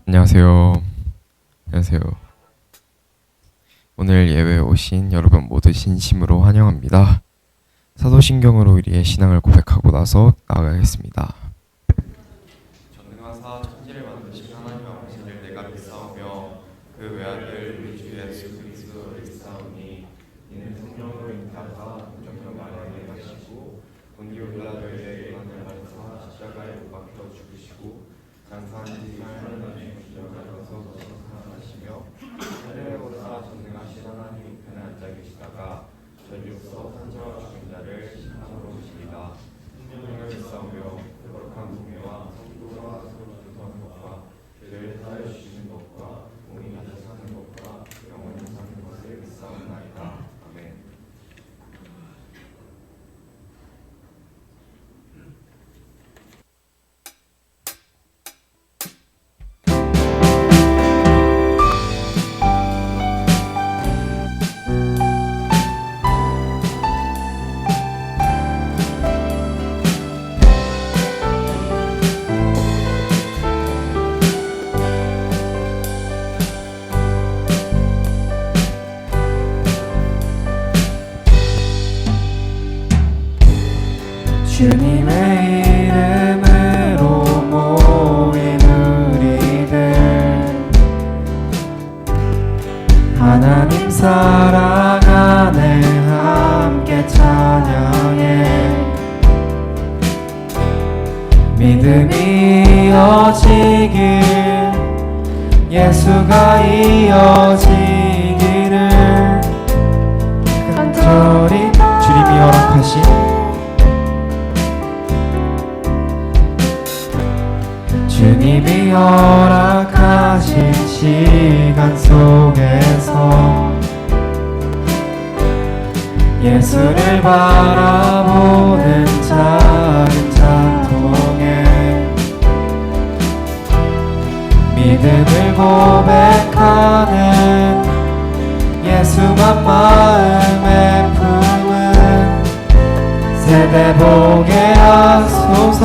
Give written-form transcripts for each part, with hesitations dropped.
안녕하세요. 안녕하세요. 오늘 예배에 오신 여러분 모두 진심으로 환영합니다. 사도신경으로 우리의 신앙을 고백하고 나서 나아가겠습니다. 전능하사 천지를 만드신 하나님 아버지를 내가 믿사오며 그 외아들 우리 주 예수 그리스도를 믿사오니 이는 성령으로 잉타가 무조건 말하게 하시고 본디오 빌라도에게 고난을 받으사 십자가에 못 박혀 죽으시고 장사한 지 8년 만에 기적하셔서 살아나시며 하늘에 오르사 전능하신 하나님 우편에 앉아 계시다가 전육서 산자와 죽은 자를 심판하러 오시리다. 성령을 믿사오며 거룩한 공예와 성도와 서로 교통하는 것과 죄를 사하여 주시는 것과 몸이 다시 사는 것과 영원히 사는 것을 믿사옵나이다. 아멘. 주님의 이름으로 모인 우리들 하나님 사랑 안에 함께 찬양해 믿음이 이어지길 예수가 이어지기를 간절히 주님이 허락하신 주님이 허락하신 시간 속에서 예수를 바라보는 작은 찬송에 믿음을 고백하는 예수만 마음에 품은 세대 보게 하소서.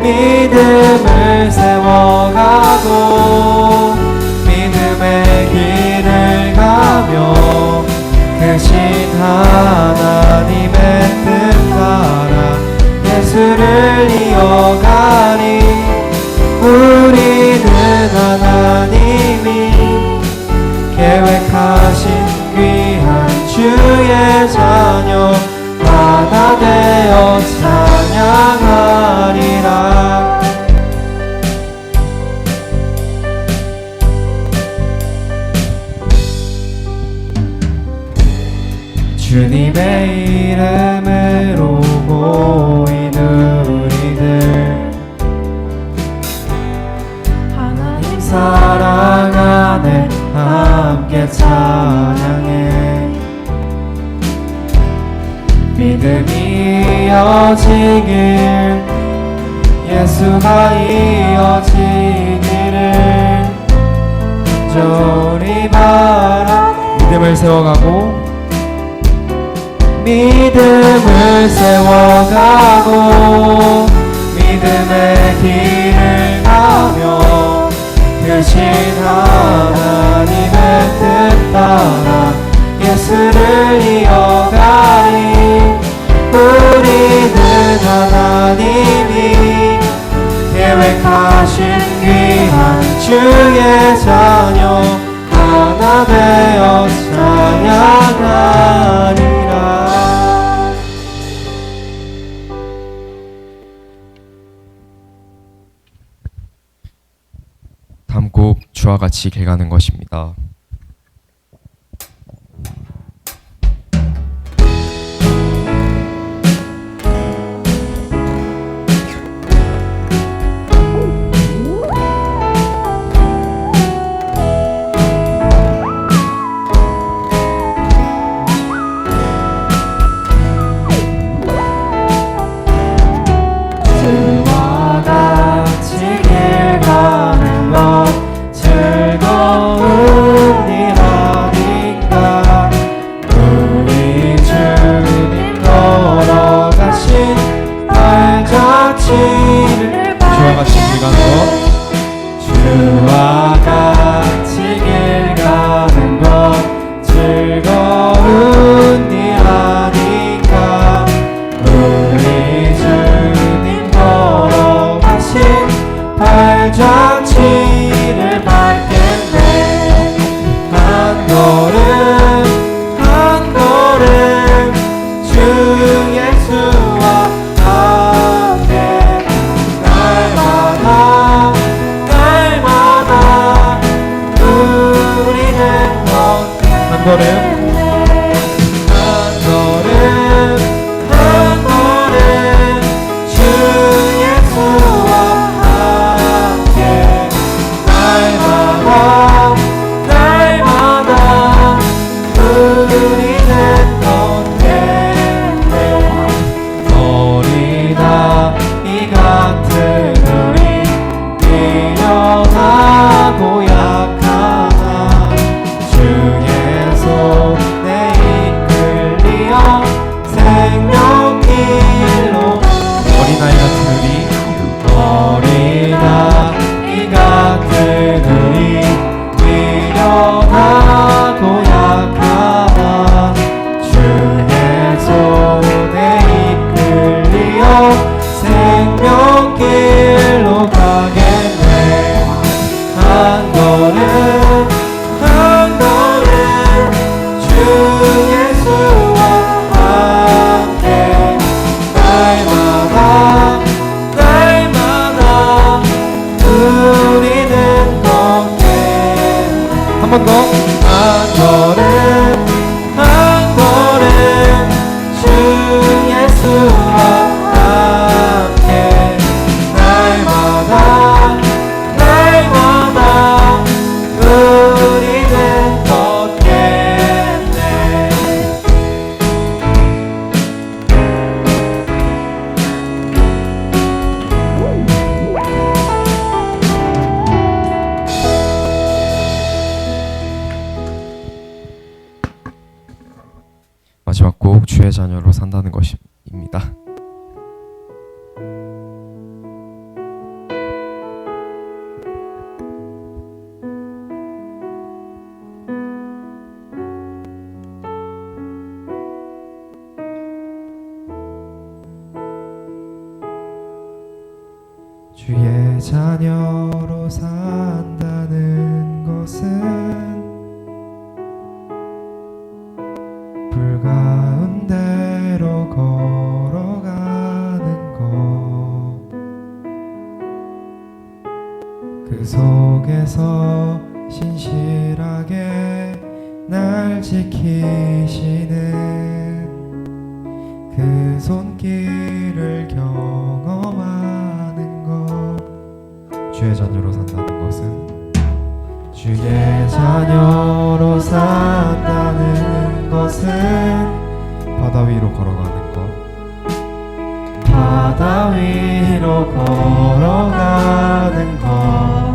믿음을 세워가고 믿음의 길을 가며 크신 하나님의 뜻 따라 예수를 이어가리. 우리는 하나님이 계획하신 귀한 주의 자녀 하나 되어 찬양하리라. 주님의 이름으로 모인 우리들 하나님 사랑 안에 함께 찬양해 믿음이 이어지길 예수가 이어지기를 간절히 바라. 믿음을 세워가고 믿음을 세워가고 믿음의 길을 가며 크신 하나님의 뜻 따라 예수를 이어가리. 우리는 하나님이 계획하신 귀한 주의 자녀 하나 되어 찬양하리라. 다음 곡 주와 같이 길 가는 것입니다. 주와 같이 길 가는 것 즐거운 같이 길 가는 거 주와 같이 길 가는 거 즐거운 일 아닌가 우리 주님 걸어가신 발자취를 밟겠네 한 걸음 한 걸음 주 예수와 함께 날마다 날마다 우리는 걷게 한 걸음 한 걸음 한 걸음 주 예수와 함께 날마다 날마다 우리는 걷겠네 어리다 이 같은 우리 미련하고 약하나 주의 손에 이끌리어 생명길로 어린아이 같은 우리 어린아이 같은 우리 미련하고 약하나 주의 손에 이끌리어 생명길로 가겠네 한 걸음 한 걸음 주 예수와 함께 날마다 날마다 우리는 걷게 한 번 더 한 걸음 한 걸음 주 예수와 함께 날마다 날마다 우리는 걷겠네 마지막 곡 주의 자녀로 산다는 것입니다. 주의 자녀로 산다는 것은 불 가운데로 걸어가는 것 그 속에서 신실하게 날 지키시는 그 손길을 경험하는 것 주의 자녀로 산다는 것은 주의 자녀로 산다는 것은 바다 위로 걸어가는 것 바다 위로 걸어가는 것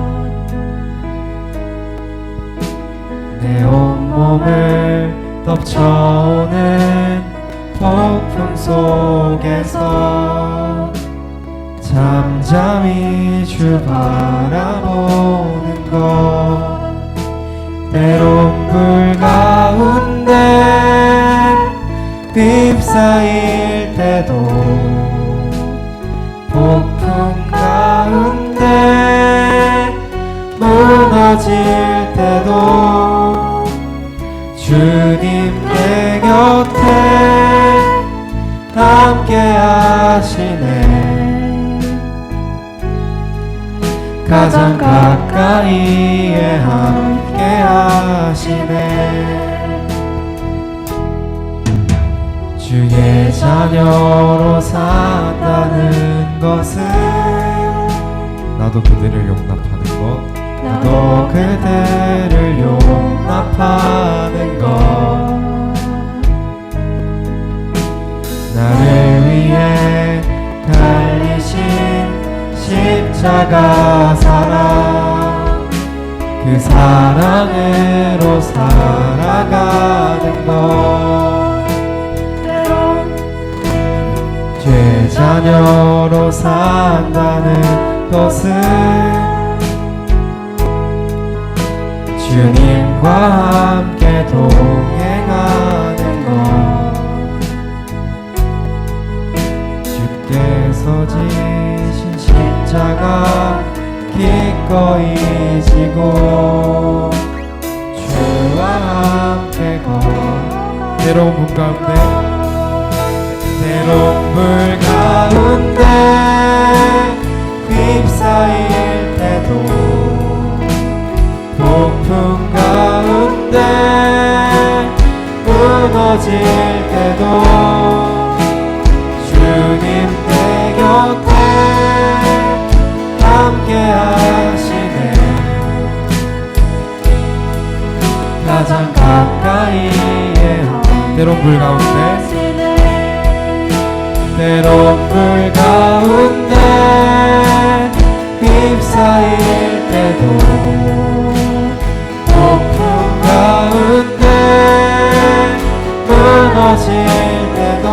내 온몸을 덮쳐오는 폭풍 속에서 잠잠히 주 바라보는 것 때론 불 가운데 휩싸일 때도 폭풍 가운데 무너질 때도 주님 내 곁에 함께 하시네 가장 가까이에 함께 하시네 주의 자녀로 산다는 것은 나도 그들을 용납하는 것 나도 그들을 용납하는 것 나를 위해 달리신 십자가 사랑 그 사랑으로 살아가는 것 죄 자녀로 산다는 것은 주님과 함께 동행하는 것, 주께서 지신 십자가 기꺼이 지고 주와 함께 때로운 문 가운데 휩싸일 때도 폭풍 가운데 무너질 때도 주님 내 곁에 함께 하시네. 가장 가까이에 때론 불 가운데 휩싸일 때도 폭풍 가운데 무너질 때도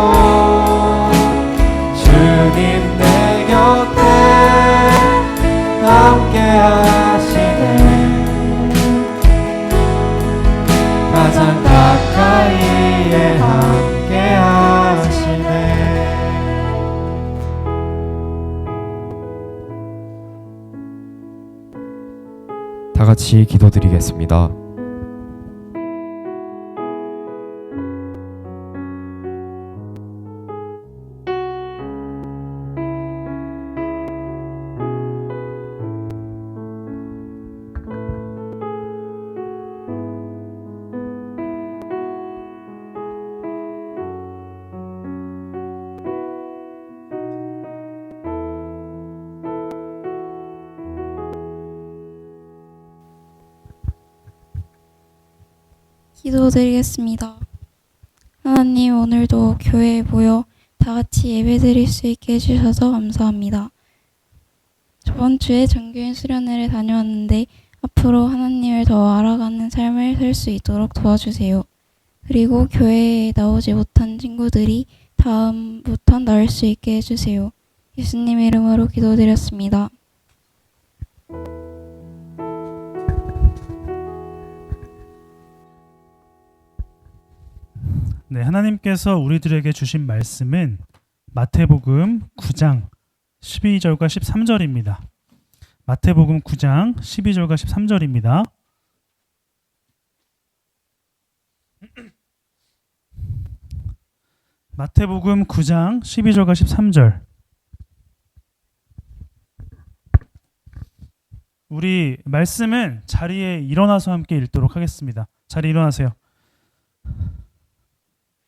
주님 내 곁에 함께 하시네. 가장 가까이에 함께 하시네. 다 같이 기도드리겠습니다. 기도드리겠습니다. 하나님, 오늘도 교회에 모여 다 같이 예배드릴 수 있게 해주셔서 감사합니다. 저번 주에 정교인 수련회를 다녀왔는데 앞으로 하나님을 더 알아가는 삶을 살 수 있도록 도와주세요. 그리고 교회에 나오지 못한 친구들이 다음부턴 나올 수 있게 해주세요. 예수님 이름으로 기도드렸습니다. 네, 하나님께서 우리들에게 주신 말씀은 마태복음 9장 12절과 13절입니다. 마태복음 9장 12절과 13절입니다. 마태복음 9장 12절과 13절. 우리 말씀은 자리에 일어나서 함께 읽도록 하겠습니다. 자리에 일어나세요.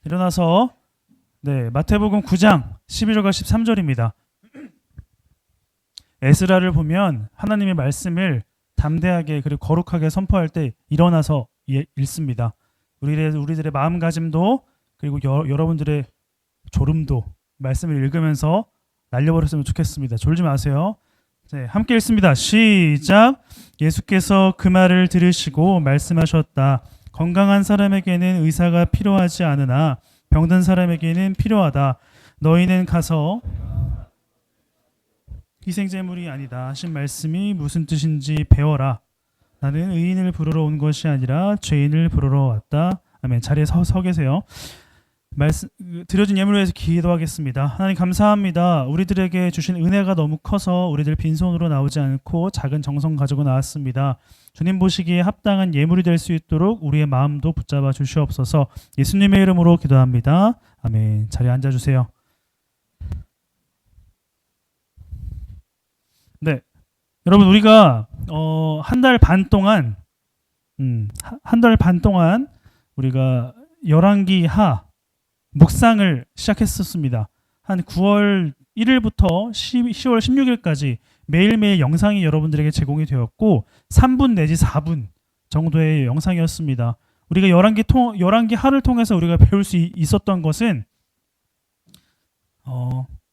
일어나서 마태복음 9장 11절과 13절입니다. 에스라를 보면 하나님의 말씀을 담대하게 그리고 거룩하게 선포할 때 일어나서 읽습니다. 우리들의 마음가짐도 그리고 여러분들의 졸음도 말씀을 읽으면서 날려버렸으면 좋겠습니다. 졸지 마세요. 네, 함께 읽습니다. 시작. 예수께서 그 말을 들으시고 말씀하셨다. 건강한 사람에게는 의사가 필요하지 않으나 병든 사람에게는 필요하다. 너희는 가서 희생제물이 아니다 하신 말씀이 무슨 뜻인지 배워라. 나는 의인을 부르러 온 것이 아니라 죄인을 부르러 왔다. 아멘. 자리에 서 계세요. 드려진 예물을 위해서 기도하겠습니다. 하나님 감사합니다. 우리들에게 주신 은혜가 너무 커서 우리들 빈손으로 나오지 않고 작은 정성 가지고 나왔습니다. 주님 보시기에 합당한 예물이 될 수 있도록 우리의 마음도 붙잡아 주시옵소서. 예수님의 이름으로 기도합니다. 아멘. 자리에 앉아주세요. 네, 여러분 우리가 한 달 반 동안 우리가 열왕기 하 묵상을 시작했었습니다. 한 9월 1일부터 10월 16일까지 매일매일 영상이 여러분들에게 제공이 되었고 3분 내지 4분 정도의 영상이었습니다. 우리가 열왕기 하를 통해서 우리가 배울 수 있었던 것은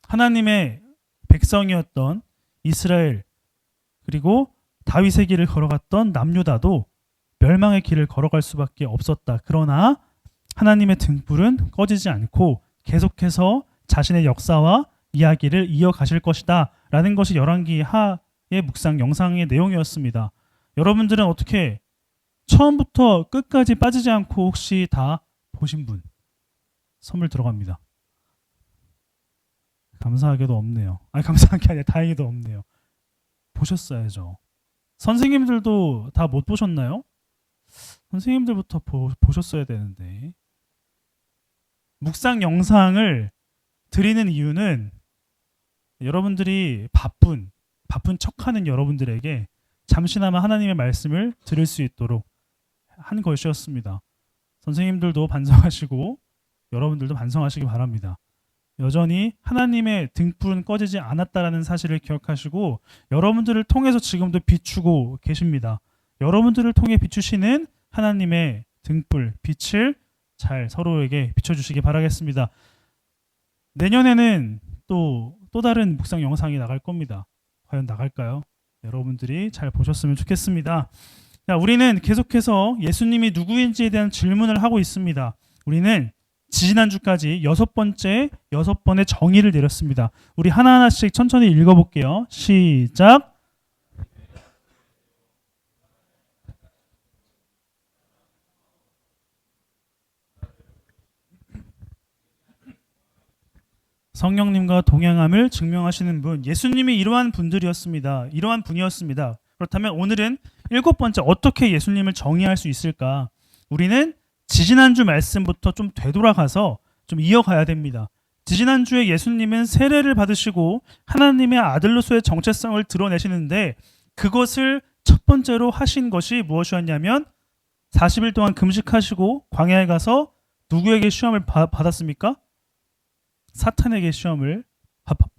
하나님의 백성이었던 이스라엘 그리고 다윗의 길을 걸어갔던 남유다도 멸망의 길을 걸어갈 수밖에 없었다. 그러나 하나님의 등불은 꺼지지 않고 계속해서 자신의 역사와 이야기를 이어가실 것이다 라는 것이 열왕기 하 묵상 영상의 내용이었습니다. 여러분들은 어떻게 처음부터 끝까지 빠지지 않고 혹시 다 보신 분? 선물 들어갑니다. 감사하게도 없네요. 아니, 감사한 게 아니라 다행히도 없네요. 보셨어야죠. 선생님들도 다 못 보셨나요? 선생님들부터 보셨어야 되는데. 묵상 영상을 드리는 이유는 여러분들이 바쁜 척하는 여러분들에게 잠시나마 하나님의 말씀을 들을 수 있도록 한 것이었습니다. 선생님들도 반성하시고 여러분들도 반성하시기 바랍니다. 여전히 하나님의 등불은 꺼지지 않았다라는 사실을 기억하시고 여러분들을 통해서 지금도 비추고 계십니다. 여러분들을 통해 비추시는 하나님의 등불, 빛을 잘 서로에게 비춰주시기 바라겠습니다. 내년에는 또 다른 묵상 영상이 나갈 겁니다. 과연 나갈까요? 여러분들이 잘 보셨으면 좋겠습니다. 자, 우리는 계속해서 예수님이 누구인지에 대한 질문을 하고 있습니다. 우리는 지지난주까지 6번의 정의를 내렸습니다. 우리 하나하나씩 천천히 읽어볼게요. 시작. 성령님과 동행함을 증명하시는 분, 예수님이 이러한 분들이었습니다. 이러한 분이었습니다. 그렇다면 오늘은 7번째, 어떻게 예수님을 정의할 수 있을까? 우리는 지지난주 말씀부터 좀 되돌아가서 좀 이어가야 됩니다. 지지난주에 예수님은 세례를 받으시고 하나님의 아들로서의 정체성을 드러내시는데 그것을 첫 번째로 하신 것이 무엇이었냐면 40일 동안 금식하시고 광야에 가서 누구에게 시험을 받았습니까? 사탄에게 시험을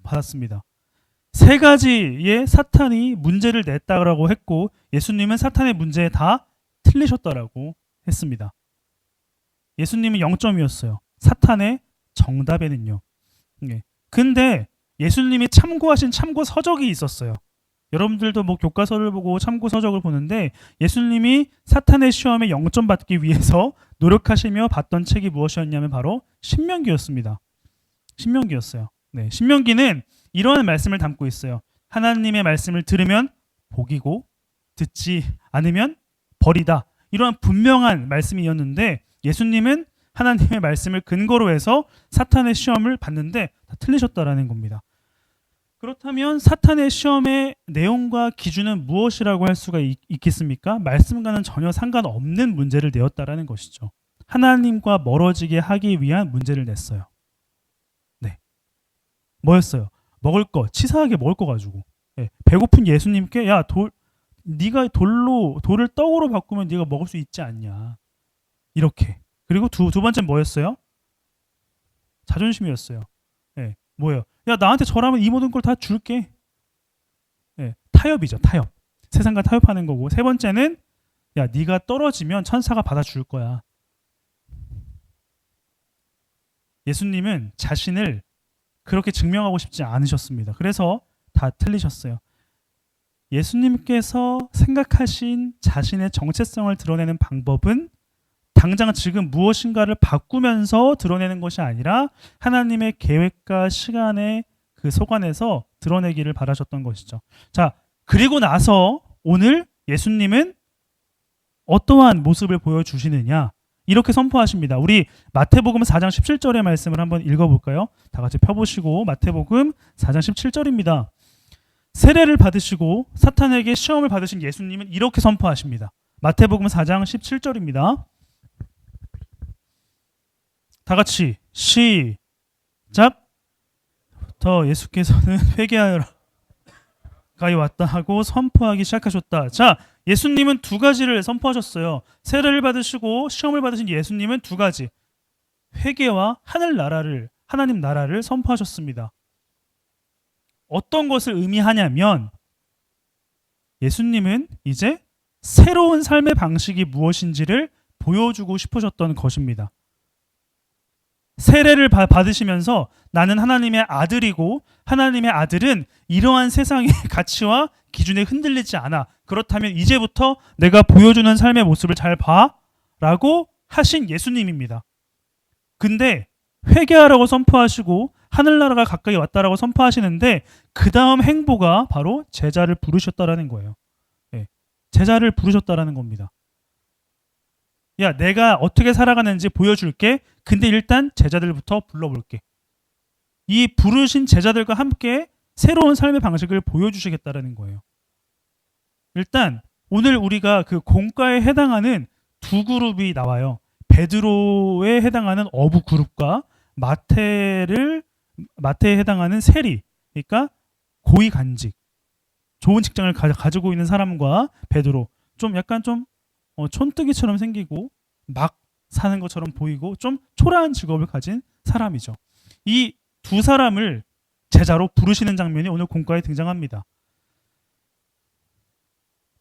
받았습니다. 세 가지의 사탄이 문제를 냈다고 했고 예수님은 사탄의 문제에 다 틀리셨다라고 했습니다. 예수님은 0점이었어요. 사탄의 정답에는요. 근데 예수님이 참고하신 참고 서적이 있었어요. 여러분들도 뭐 교과서를 보고 참고 서적을 보는데 예수님이 사탄의 시험에 0점 받기 위해서 노력하시며 봤던 책이 무엇이었냐면 바로 신명기였습니다. 신명기였어요. 네, 신명기는 이러한 말씀을 담고 있어요. 하나님의 말씀을 들으면 복이고 듣지 않으면 벌이다. 이러한 분명한 말씀이었는데 예수님은 하나님의 말씀을 근거로 해서 사탄의 시험을 받는데 다 틀리셨다라는 겁니다. 그렇다면 사탄의 시험의 내용과 기준은 무엇이라고 할 수가 있겠습니까? 말씀과는 전혀 상관없는 문제를 내었다라는 것이죠. 하나님과 멀어지게 하기 위한 문제를 냈어요. 네, 뭐였어요? 먹을 거, 치사하게 먹을 거 가지고. 네, 배고픈 예수님께 야, 네가 돌을 떡으로 바꾸면 네가 먹을 수 있지 않냐. 이렇게. 그리고 두 번째는 뭐였어요? 자존심이었어요. 네, 뭐예요? 야, 나한테 절하면 이 모든 걸 다 줄게. 네, 타협이죠. 타협. 세상과 타협하는 거고. 세 번째는 야, 네가 떨어지면 천사가 받아줄 거야. 예수님은 자신을 그렇게 증명하고 싶지 않으셨습니다. 그래서 다 틀리셨어요. 예수님께서 생각하신 자신의 정체성을 드러내는 방법은 당장 지금 무엇인가를 바꾸면서 드러내는 것이 아니라 하나님의 계획과 시간의 그 속안에서 드러내기를 바라셨던 것이죠. 자, 그리고 나서 오늘 예수님은 어떠한 모습을 보여주시느냐 이렇게 선포하십니다. 우리 마태복음 4장 17절의 말씀을 한번 읽어볼까요? 다 같이 펴보시고 마태복음 4장 17절입니다. 세례를 받으시고 사탄에게 시험을 받으신 예수님은 이렇게 선포하십니다. 마태복음 4장 17절입니다. 다 같이 시작. 더 예수께서는 회개하여라 가까이 왔다 하고 선포하기 시작하셨다. 자, 예수님은 두 가지를 선포하셨어요. 세례를 받으시고 시험을 받으신 예수님은 두 가지, 회개와 하나님 나라를 선포하셨습니다. 어떤 것을 의미하냐면 예수님은 이제 새로운 삶의 방식이 무엇인지를 보여주고 싶으셨던 것입니다. 세례를 받으시면서 나는 하나님의 아들이고 하나님의 아들은 이러한 세상의 가치와 기준에 흔들리지 않아. 그렇다면 이제부터 내가 보여주는 삶의 모습을 잘 봐 라고 하신 예수님입니다. 근데 회개하라고 선포하시고 하늘나라가 가까이 왔다라고 선포하시는데 그 다음 행보가 바로 제자를 부르셨다라는 거예요. 예, 제자를 부르셨다라는 겁니다. 야, 내가 어떻게 살아가는지 보여줄게. 근데 일단 제자들부터 불러볼게. 이 부르신 제자들과 함께 새로운 삶의 방식을 보여주시겠다라는 거예요. 일단 오늘 우리가 그 공과에 해당하는 두 그룹이 나와요. 베드로에 해당하는 어부 그룹과 마태에 해당하는 세리, 그러니까 고위 간직, 좋은 직장을 가지고 있는 사람과 베드로, 좀 약간 좀 촌뜨기처럼 생기고 막 사는 것처럼 보이고 좀 초라한 직업을 가진 사람이죠. 이 두 사람을 제자로 부르시는 장면이 오늘 공과에 등장합니다.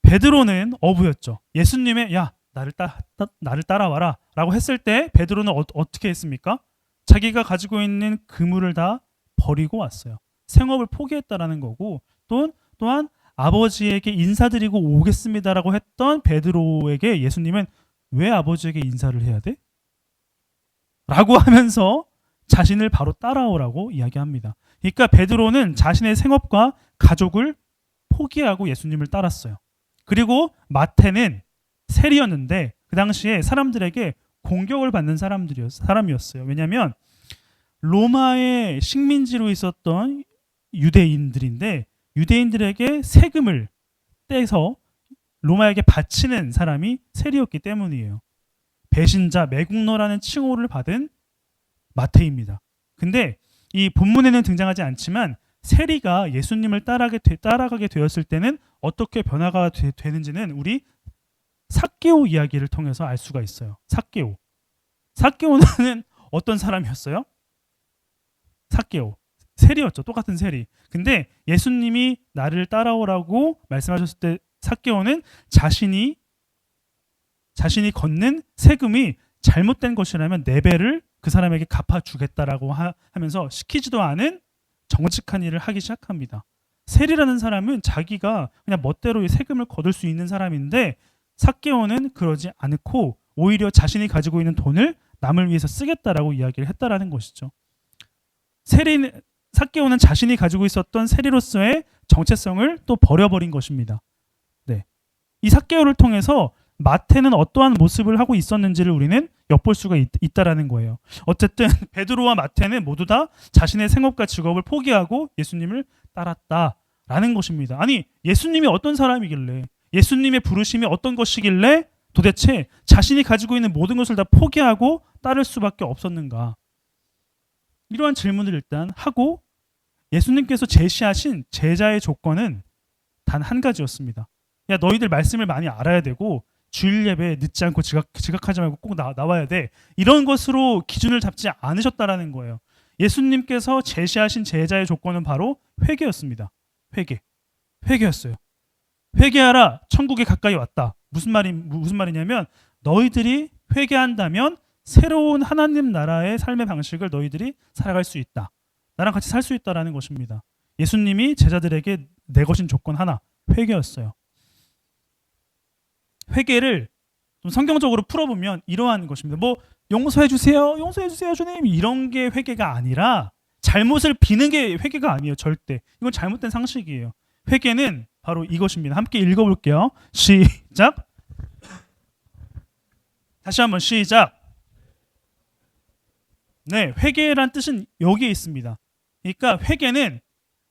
베드로는 어부였죠. 예수님의 야 나를 따라와라 라고 했을 때 베드로는 어떻게 했습니까? 자기가 가지고 있는 그물을 다 버리고 왔어요. 생업을 포기했다라는 거고 또한 아버지에게 인사드리고 오겠습니다라고 했던 베드로에게 예수님은 왜 아버지에게 인사를 해야 돼? 라고 하면서 자신을 바로 따라오라고 이야기합니다. 그러니까 베드로는 자신의 생업과 가족을 포기하고 예수님을 따랐어요. 그리고 마태는 세리였는데 그 당시에 사람들에게 공격을 받는 사람이었어요. 왜냐하면 로마의 식민지로 있었던 유대인들인데 유대인들에게 세금을 떼서 로마에게 바치는 사람이 세리였기 때문이에요. 배신자, 매국노라는 칭호를 받은 마태입니다. 근데 이 본문에는 등장하지 않지만 세리가 예수님을 따라가게 되었을 때는 어떻게 변화가 되는지는 우리 삭개오 이야기를 통해서 알 수가 있어요. 삭개오는 어떤 사람이었어요? 삭개오. 세리였죠. 똑같은 세리. 근데 예수님이 나를 따라오라고 말씀하셨을 때 삭개오는 자신이 걷는 세금이 잘못된 것이라면 4배를 그 사람에게 갚아주겠다라고 하면서 시키지도 않은 정직한 일을 하기 시작합니다. 세리라는 사람은 자기가 그냥 멋대로 세금을 거둘 수 있는 사람인데 삭개오는 그러지 않고 오히려 자신이 가지고 있는 돈을 남을 위해서 쓰겠다라고 이야기를 했다라는 것이죠. 삭개오는 자신이 가지고 있었던 세리로서의 정체성을 또 버려버린 것입니다. 네. 이 삭개오를 통해서 마태는 어떠한 모습을 하고 있었는지를 우리는 엿볼 수가 있다라는 거예요. 어쨌든 베드로와 마태는 모두 다 자신의 생업과 직업을 포기하고 예수님을 따랐다라는 것입니다. 아니, 예수님이 어떤 사람이길래, 예수님의 부르심이 어떤 것이길래 도대체 자신이 가지고 있는 모든 것을 다 포기하고 따를 수밖에 없었는가? 이러한 질문을 일단 하고 예수님께서 제시하신 제자의 조건은 단 한 가지였습니다. 야, 너희들 말씀을 많이 알아야 되고 주일 예배에 늦지 않고 지각하지 말고 꼭 나와야 돼. 이런 것으로 기준을 잡지 않으셨다라는 거예요. 예수님께서 제시하신 제자의 조건은 바로 회개였습니다. 회개였어요. 회개하라, 천국에 가까이 왔다. 무슨 말이냐면 너희들이 회개한다면 새로운 하나님 나라의 삶의 방식을 너희들이 살아갈 수 있다. 나랑 같이 살 수 있다라는 것입니다. 예수님이 제자들에게 내거신 조건 하나, 회개였어요. 회개를 좀 성경적으로 풀어보면 이러한 것입니다. 뭐 용서해 주세요 주님, 이런 게 회개가 아니라 잘못을 비는 게 회개가 아니에요. 절대. 이건 잘못된 상식이에요. 회개는 바로 이것입니다. 함께 읽어볼게요. 시작. 다시 한번 시작. 네, 회개란 뜻은 여기에 있습니다. 그러니까 회개는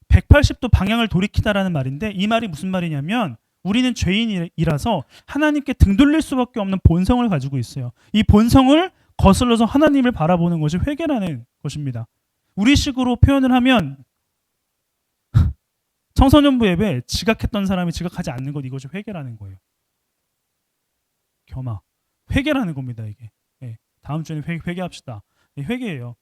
180도 방향을 돌이키다라는 말인데 이 말이 무슨 말이냐면 우리는 죄인이라서 하나님께 등 돌릴 수밖에 없는 본성을 가지고 있어요. 이 본성을 거슬러서 하나님을 바라보는 것이 회개라는 것입니다. 우리식으로 표현을 하면 청소년부 예배 지각했던 사람이 지각하지 않는 것, 이것이 회개라는 거예요. 겸하. 회개라는 겁니다. 이게. 네, 다음 주에는 회개합시다. 네, 회개예요.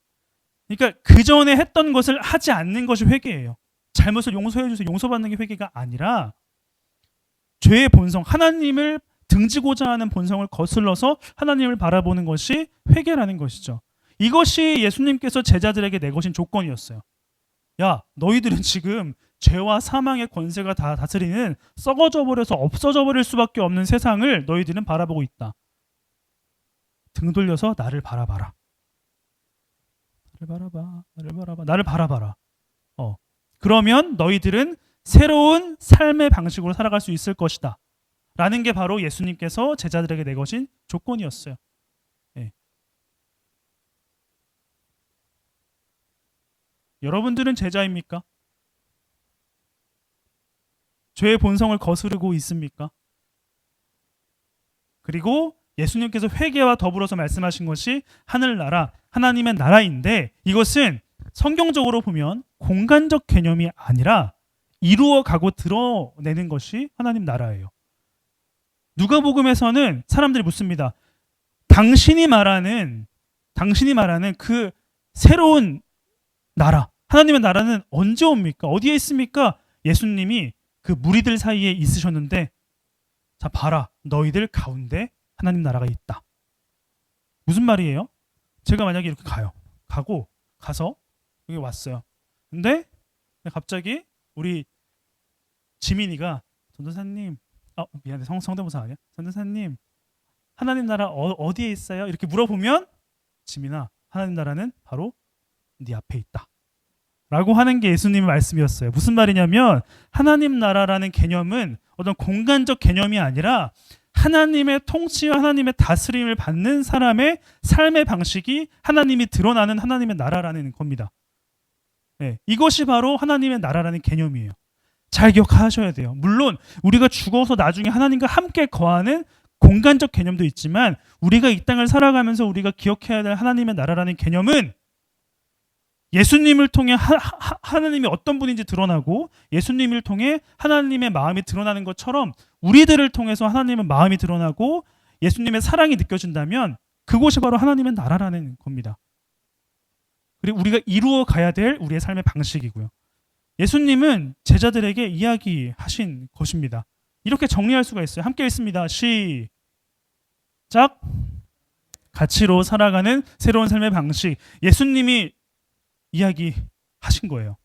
그러니까 그 전에 했던 것을 하지 않는 것이 회개예요. 잘못을 용서해 주세요. 용서받는 게 회개가 아니라 죄의 본성, 하나님을 등지고자 하는 본성을 거슬러서 하나님을 바라보는 것이 회개라는 것이죠. 이것이 예수님께서 제자들에게 내거신 조건이었어요. 야, 너희들은 지금 죄와 사망의 권세가 다 다스리는 썩어져 버려서 없어져 버릴 수밖에 없는 세상을 너희들은 바라보고 있다. 등 돌려서 나를 바라봐라. 나를 바라봐, 나를 바라봐, 나를 바라봐라. 그러면 너희들은 새로운 삶의 방식으로 살아갈 수 있을 것이다. 라는 게 바로 예수님께서 제자들에게 내거신 조건이었어요. 예. 여러분들은 제자입니까? 죄의 본성을 거스르고 있습니까? 그리고 예수님께서 회개와 더불어서 말씀하신 것이 하늘나라, 하나님의 나라인데 이것은 성경적으로 보면 공간적 개념이 아니라 이루어가고 드러내는 것이 하나님 나라예요. 누가복음에서는 사람들이 묻습니다. 당신이 말하는 그 새로운 나라, 하나님의 나라는 언제 옵니까? 어디에 있습니까? 예수님이 그 무리들 사이에 있으셨는데 자 봐라, 너희들 가운데 하나님 나라가 있다. 무슨 말이에요? 제가 만약에 이렇게 가서 여기 왔어요. 근데 갑자기 우리 지민이가 전도사님, 미안해, 성대모사 아니야? 전도사님, 하나님 나라 어디에 있어요? 이렇게 물어보면 지민아, 하나님 나라는 바로 네 앞에 있다. 라고 하는 게 예수님의 말씀이었어요. 무슨 말이냐면 하나님 나라라는 개념은 어떤 공간적 개념이 아니라 하나님의 통치와 하나님의 다스림을 받는 사람의 삶의 방식이 하나님이 드러나는 하나님의 나라라는 겁니다. 네, 이것이 바로 하나님의 나라라는 개념이에요. 잘 기억하셔야 돼요. 물론 우리가 죽어서 나중에 하나님과 함께 거하는 공간적 개념도 있지만 우리가 이 땅을 살아가면서 우리가 기억해야 될 하나님의 나라라는 개념은 예수님을 통해 하나님이 어떤 분인지 드러나고 예수님을 통해 하나님의 마음이 드러나는 것처럼 우리들을 통해서 하나님의 마음이 드러나고 예수님의 사랑이 느껴진다면 그곳이 바로 하나님의 나라라는 겁니다. 그리고 우리가 이루어 가야 될 우리의 삶의 방식이고요. 예수님은 제자들에게 이야기하신 것입니다. 이렇게 정리할 수가 있어요. 함께 읽습니다. 시작. 가치로 살아가는 새로운 삶의 방식. 예수님이 이야기하신 거예요.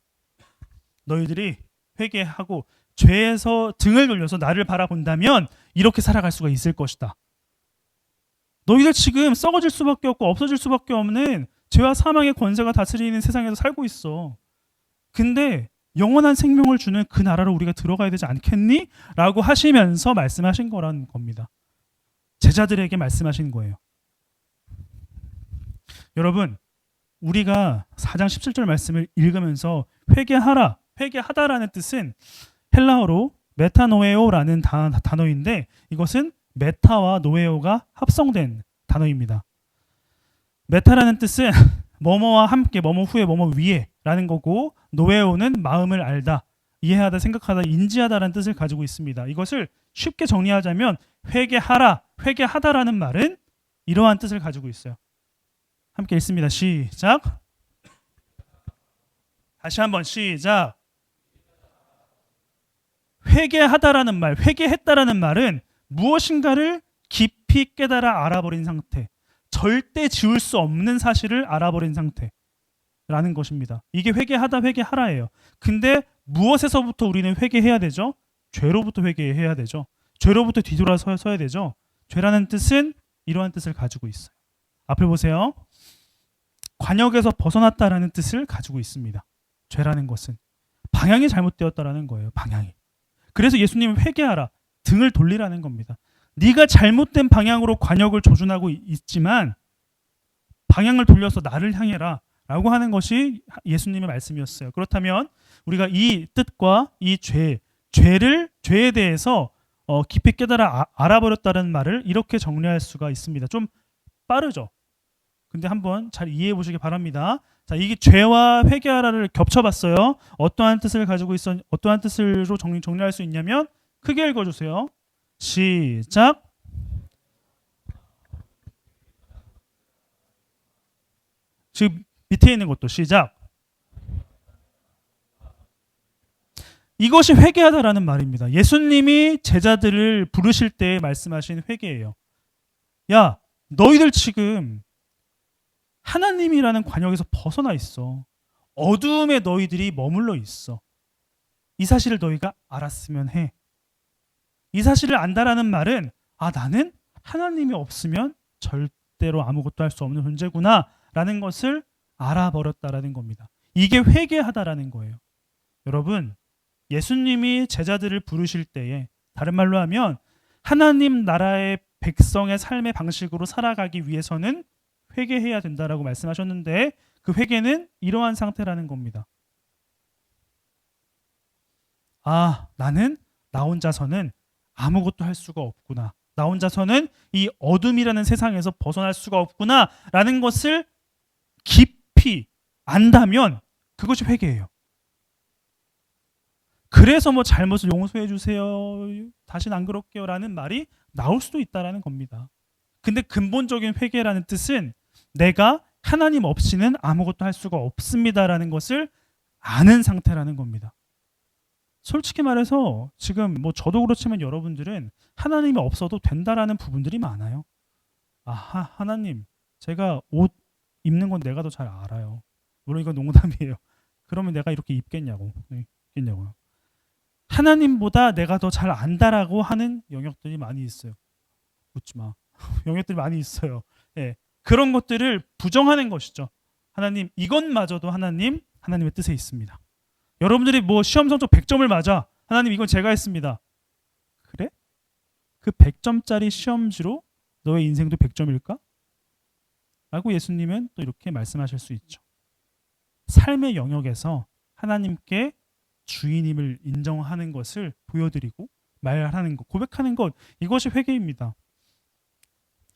너희들이 회개하고 죄에서 등을 돌려서 나를 바라본다면 이렇게 살아갈 수가 있을 것이다. 너희들 지금 썩어질 수밖에 없고 없어질 수밖에 없는 죄와 사망의 권세가 다스리는 세상에서 살고 있어. 근데 영원한 생명을 주는 그 나라로 우리가 들어가야 되지 않겠니? 라고 하시면서 말씀하신 거란 겁니다. 제자들에게 말씀하신 거예요. 여러분, 우리가 4장 17절 말씀을 읽으면서 회개하다라는 뜻은 헬라어로 메타노에오라는 단어인데 이것은 메타와 노에오가 합성된 단어입니다. 메타라는 뜻은 뭐뭐와 함께, 뭐뭐 후에, 뭐뭐 위에 라는 거고 노에오는 마음을 알다, 이해하다, 생각하다, 인지하다라는 뜻을 가지고 있습니다. 이것을 쉽게 정리하자면 회개하다라는 말은 이러한 뜻을 가지고 있어요. 함께 읽습니다. 시작. 다시 한번 시작. 회개하다라는 말, 회개했다라는 말은 무엇인가를 깊이 깨달아 알아버린 상태, 절대 지울 수 없는 사실을 알아버린 상태라는 것입니다. 이게 회개하라예요. 근데 무엇에서부터 우리는 회개해야 되죠? 죄로부터 회개해야 되죠. 죄로부터 뒤돌아서야 되죠. 죄라는 뜻은 이러한 뜻을 가지고 있어요. 앞을 보세요. 관역에서 벗어났다라는 뜻을 가지고 있습니다. 죄라는 것은 방향이 잘못되었다라는 거예요. 방향이. 그래서 예수님은 회개하라, 등을 돌리라는 겁니다. 네가 잘못된 방향으로 관역을 조준하고 있지만 방향을 돌려서 나를 향해라 라고 하는 것이 예수님의 말씀이었어요. 그렇다면 우리가 이 뜻과 이 죄에 대해서 깊이 깨달아 알아버렸다는 말을 이렇게 정리할 수가 있습니다. 좀 빠르죠? 근데 한번 잘 이해해 보시기 바랍니다. 자, 이게 죄와 회개하라를 겹쳐봤어요. 어떠한 뜻을 가지고 어떠한 뜻으로 정리할 수 있냐면 크게 읽어주세요. 시작. 지금 밑에 있는 것도 시작. 이것이 회개하다라는 말입니다. 예수님이 제자들을 부르실 때 말씀하신 회개예요. 야, 너희들 지금 하나님이라는 관역에서 벗어나 있어. 어두움에 너희들이 머물러 있어. 이 사실을 너희가 알았으면 해. 이 사실을 안다라는 말은 나는 하나님이 없으면 절대로 아무것도 할 수 없는 존재구나 라는 것을 알아버렸다라는 겁니다. 이게 회개하다라는 거예요. 여러분, 예수님이 제자들을 부르실 때에 다른 말로 하면 하나님 나라의 백성의 삶의 방식으로 살아가기 위해서는 회개해야 된다라고 말씀하셨는데 그 회개는 이러한 상태라는 겁니다. 아, 나는 나 혼자서는 아무것도 할 수가 없구나. 나 혼자서는 이 어둠이라는 세상에서 벗어날 수가 없구나 라는 것을 깊이 안다면 그것이 회개예요. 그래서 뭐 잘못을 용서해 주세요. 다시는 안 그럴게요 라는 말이 나올 수도 있다라는 겁니다. 근데 근본적인 회개라는 뜻은 내가 하나님 없이는 아무것도 할 수가 없습니다라는 것을 아는 상태라는 겁니다. 솔직히 말해서 지금 뭐 저도 그렇지만 여러분들은 하나님이 없어도 된다라는 부분들이 많아요. 하나님, 제가 옷 입는 건 내가 더 잘 알아요. 물론 이건 농담이에요. 그러면 내가 이렇게 입겠냐고요. 하나님보다 내가 더 잘 안다라고 하는 영역들이 많이 있어요. 웃지 마. 영역들이 많이 있어요. 예. 그런 것들을 부정하는 것이죠. 하나님, 이것마저도 하나님의 뜻에 있습니다. 여러분들이 뭐 시험 성적 100점을 맞아. 하나님, 이건 제가 했습니다. 그래? 그 100점짜리 시험지로 너의 인생도 100점일까? 라고 예수님은 또 이렇게 말씀하실 수 있죠. 삶의 영역에서 하나님께 주인임을 인정하는 것을 보여드리고 말하는 것, 고백하는 것, 이것이 회개입니다.